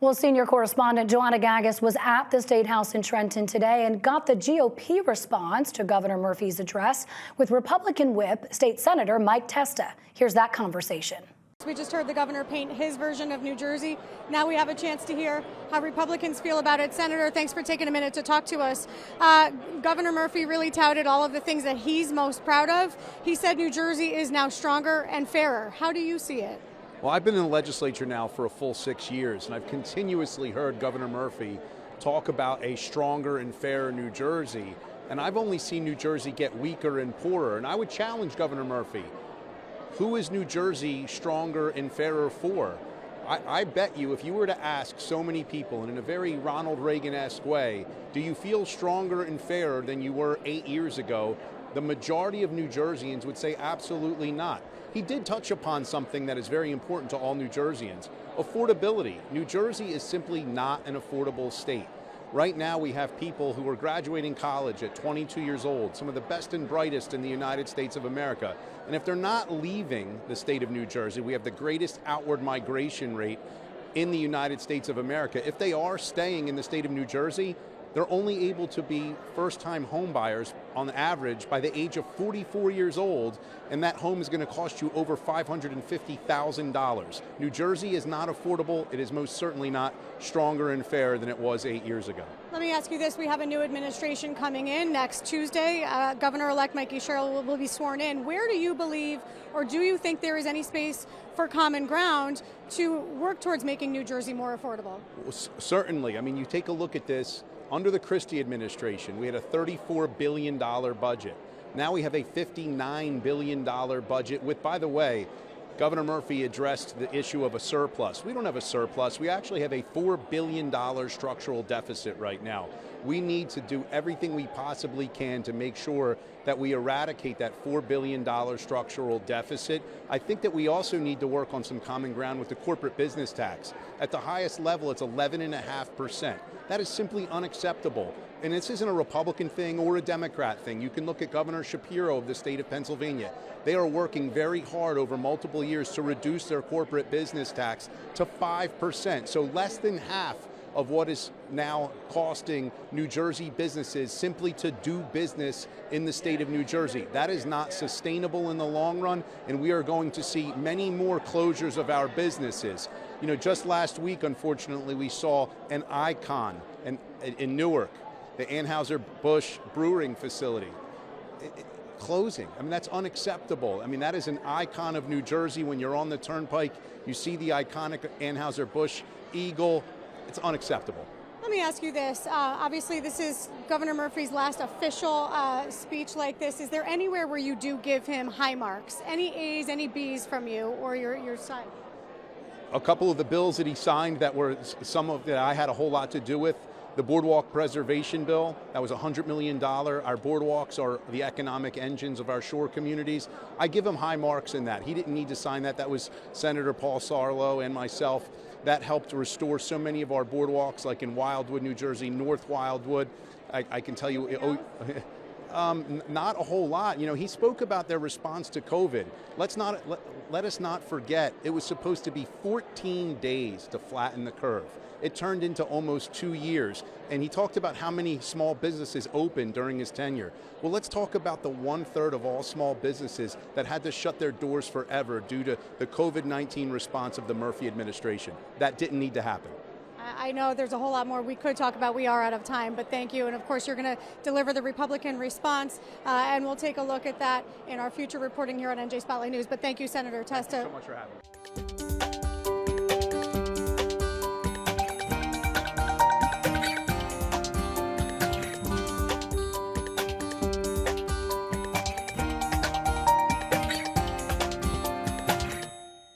Well, senior correspondent Joanna Gagos was at the State House in Trenton today and got the GOP response to Governor Murphy's address with Republican whip State Senator Mike Testa. Here's that conversation. We just heard the governor paint his version of New Jersey. Now we have a chance to hear how Republicans feel about it. Senator, thanks for taking a minute to talk to us. Governor Murphy really touted all of the things that he's most proud of. He said New Jersey is now stronger and fairer. How do you see it? Well, I've been in the legislature now for a full 6 years, and I've continuously heard Governor Murphy talk about a stronger and fairer New Jersey, and I've only seen New Jersey get weaker and poorer, and I would challenge Governor Murphy. Who is New Jersey stronger and fairer for? I bet you if you were to ask so many people, and in a very Ronald Reagan-esque way, do you feel stronger and fairer than you were 8 years ago? The majority of New Jerseyans would say absolutely not. He did touch upon something that is very important to all New Jerseyans: affordability. New Jersey is simply not an affordable state. Right now we have people who are graduating college at 22 years old, some of the best and brightest in the United States of America. And if they're not leaving the state of New Jersey, we have the greatest outward migration rate in the United States of America. If they are staying in the state of New Jersey, they're only able to be first-time home buyers on average by the age of 44 years old, and that home is going to cost you over $550,000. New Jersey is not affordable. It is most certainly not stronger and fairer than it was 8 years ago. Let me ask you this. We have a new administration coming in next Tuesday. Governor-elect Mikey Sherrill will be sworn in. Where do you believe, or do you think there is any space for common ground to work towards making New Jersey more affordable? Well, certainly. I mean, you take a look at this. Under the Christie administration, we had a $34 billion budget. Now we have a $59 billion budget with, by the way, Governor Murphy addressed the issue of a surplus. We don't have a surplus. We actually have a $4 billion structural deficit right now. We need to do everything we possibly can to make sure that we eradicate that $4 billion structural deficit. I think that we also need to work on some common ground with the corporate business tax. At the highest level, it's 11.5%. That is simply unacceptable. And this isn't a Republican thing or a Democrat thing. You can look at Governor Shapiro of the state of Pennsylvania. They are working very hard over multiple years to reduce their corporate business tax to 5%. So less than half of what is now costing New Jersey businesses simply to do business in the state of New Jersey. That is not sustainable in the long run, and we are going to see many more closures of our businesses. You know, just last week, unfortunately, we saw an icon in Newark, the Anheuser-Busch brewing facility, closing. I mean, that's unacceptable. I mean, that is an icon of New Jersey. When you're on the turnpike, you see the iconic Anheuser-Busch eagle. It's unacceptable. Let me ask you this. Obviously, this is Governor Murphy's last official speech like this. Is there anywhere where you do give him high marks? Any A's, any B's from you or your side? A couple of the bills that he signed that were some of that I had a whole lot to do with. The Boardwalk Preservation Bill, that was $100 million. Our boardwalks are the economic engines of our shore communities. I give him high marks in that. He didn't need to sign that. That was Senator Paul Sarlo and myself. That helped restore so many of our boardwalks, like in Wildwood, New Jersey, North Wildwood. I can tell you, not a whole lot. You know, he spoke about their response to COVID. Let us not forget, it was supposed to be 14 days to flatten the curve. It turned into almost 2 years. And he talked about how many small businesses opened during his tenure. Well, let's talk about the 1/3 of all small businesses that had to shut their doors forever due to the COVID-19 response of the Murphy administration. That didn't need to happen. I know there's a whole lot more we could talk about. We are out of time, but thank you. And of course, you're going to deliver the Republican response, and we'll take a look at that in our future reporting here on NJ Spotlight News. But thank you, Senator Testa. Thank you so much for having me.